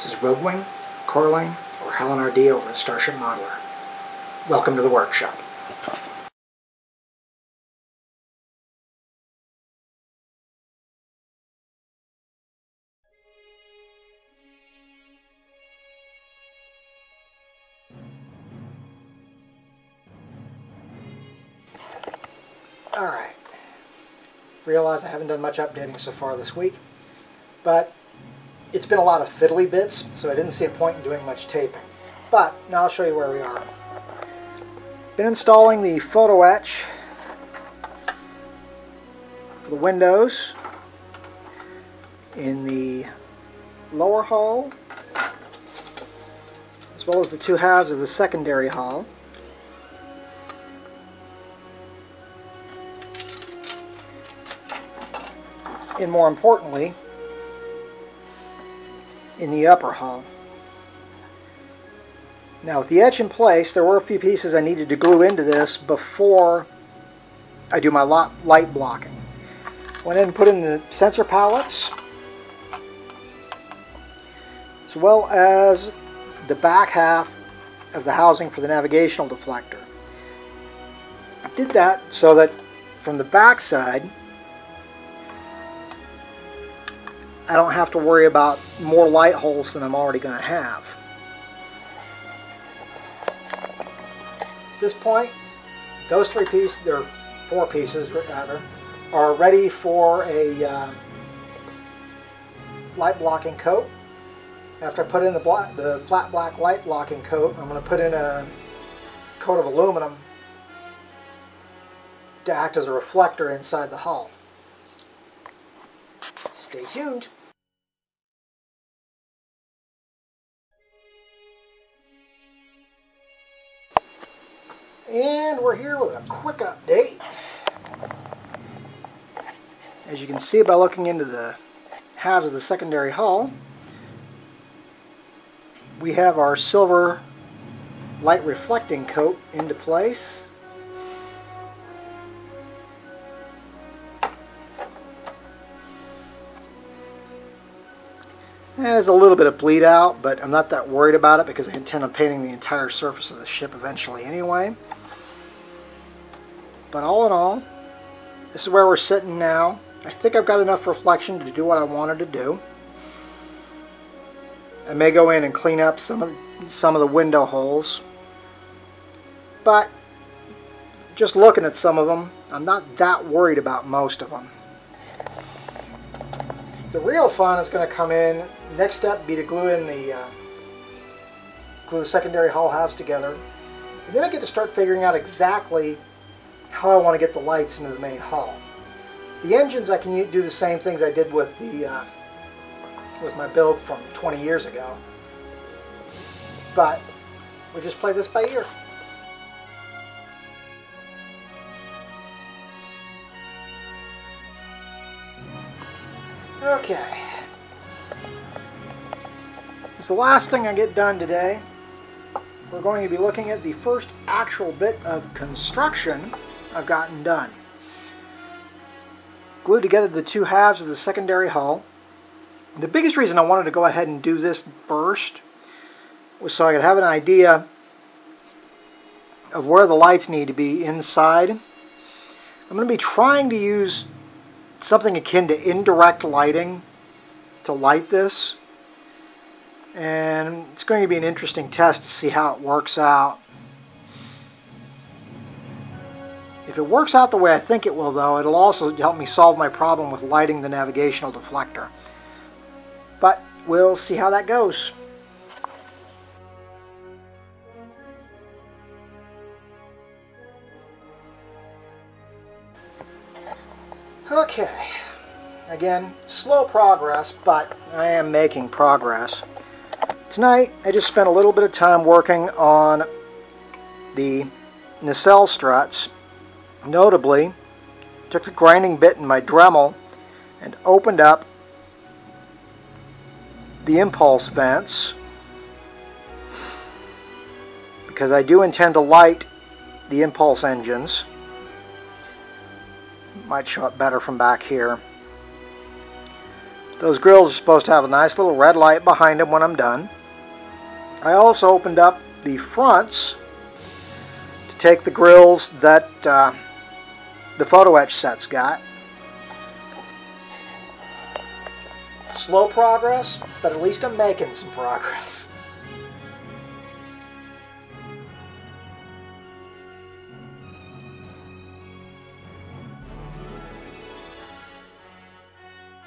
This is Rogue Wing, Coraline, or Helen RD over at Starship Modeler. Welcome to the workshop. Alright, realize I haven't done much updating so far this week, but it's been a lot of fiddly bits, so I didn't see a point in doing much taping. But now I'll show you where we are. Been installing the photo etch for the windows in the lower hull, as well as the two halves of the secondary hull. And more importantly, in the upper hull. Now with the etch in place, there were a few pieces I needed to glue into this before I do my light blocking. Went in and put in the sensor pallets, as well as the back half of the housing for the navigational deflector. I did that so that from the back side I don't have to worry about more light holes than I'm already going to have. At this point, those three pieces, there are four pieces rather, are ready for a light blocking coat. After I put in the flat black light blocking coat, I'm going to put in a coat of aluminum to act as a reflector inside the hull. Stay tuned. And we're here with a quick update. As you can see by looking into the halves of the secondary hull, we have our silver light reflecting coat into place. There's a little bit of bleed out, but I'm not that worried about it because I intend on painting the entire surface of the ship eventually anyway. But all in all, this is where we're sitting now. I think I've got enough reflection to do what I wanted to do. I may go in and clean up some of the window holes, but just looking at some of them, I'm not that worried about most of them. The real fun is going to come in. Next step would be to glue the secondary hull halves together, and then I get to start figuring out exactly how I want to get the lights into the main hull. The engines, I can do the same things I did with my build from 20 years ago, but we just play this by ear. Okay. It's the last thing I get done today. We're going to be looking at the first actual bit of construction I've gotten done. Glued together the two halves of the secondary hull. The biggest reason I wanted to go ahead and do this first was so I could have an idea of where the lights need to be inside. I'm going to be trying to use something akin to indirect lighting to light this, and it's going to be an interesting test to see how it works out. If it works out the way I think it will, though, it'll also help me solve my problem with lighting the navigational deflector. But we'll see how that goes. Okay. Again, slow progress, but I am making progress. Tonight, I just spent a little bit of time working on the nacelle struts. Notably, took the grinding bit in my Dremel and opened up the impulse vents, because I do intend to light the impulse engines. Might show up better from back here. Those grills are supposed to have a nice little red light behind them when I'm done. I also opened up the fronts to take the grills that the photo etch set's got. Slow progress, but at least I'm making some progress.